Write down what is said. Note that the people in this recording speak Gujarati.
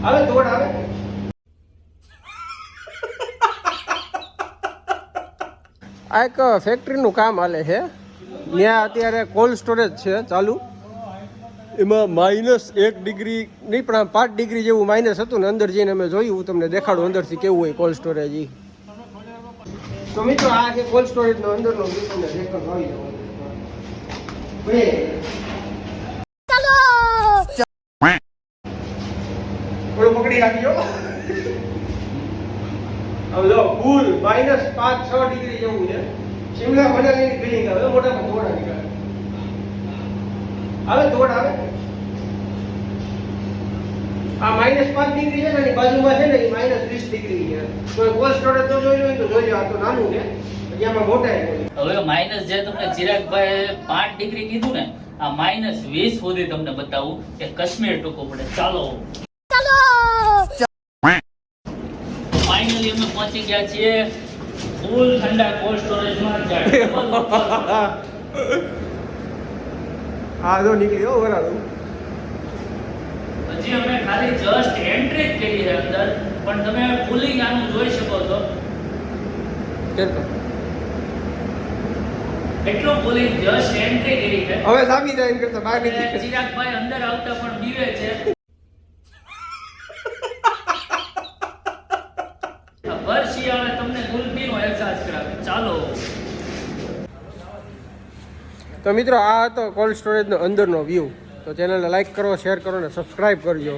આવે દોડ આવે આ એક ફેક્ટરીનું કામ હાલે છે ત્યાં અત્યારે કોલ્ડ સ્ટોરેજ છે ચાલુ એમાં -1 ડિગ્રી નહીં પણ 5 ડિગ્રી જેવું માઇનસ હતું ને અંદર જઈને અમે જોયું હું તમને દેખાડું અંદરથી કેવું હોય કોલ્ડ સ્ટોરેજ ઈ તો મિત્રો આ છે કોલ્ડ સ્ટોરેજનો અંદરનો વ્યૂ તમને દેખાડો આવી જાવ ચાલો થોડું પકડી રાખજો હવે જો ફૂલ -5-6 ડિગ્રી જેવું છે શિમલા મનાલીની ફીલિંગ આવે મોટામાં દોડા નીકળે આવે દોડ આવે આ -5 ડિગ્રી છે ને એની બાજુમાં છે ને એ -20 ડિગ્રી છે તો કોલ્ડ સ્ટોરેજ તો જોઈ લો તો જોઈ લો આ તો નાનું છે પછી આમાં મોટા છે હવે માઇનસ જે તમને ચિરાગભાઈ 5 ડિગ્રી કીધું ને આ -20 સુધી તમને બતાવું કે કાશ્મીર ટૂંકો પડે ચાલો ફાઇનલી અમે પહોંચી ગયા છીએ ફૂલ ઠંડા કોલ્ડ સ્ટોરેજમાં આ જો નીકળ્યો બરાબર હજી અમે ખાલી જસ્ટ એન્ટ્રી જ કરી છે અંદર પણ તમે કુલિંગ આનું જોઈ શકો છો એટલું કુલિંગ જસ્ટ એન્ટ્રી કરી છે હવે સામી જાય એમ કરતા બહાર નીકળી ચિરાગભાઈ અંદર આવતા પણ બીવે છે ભર શિયાળે તમને ગુલફીનો અહેસાસ કરાવે ચાલો તો મિત્રો આ હતો કોલ્ડ સ્ટોરેજનો અંદરનો વ્યૂ તો ચેનલને લાઈક કરો શેર કરો અને સબસ્ક્રાઈબ કરજો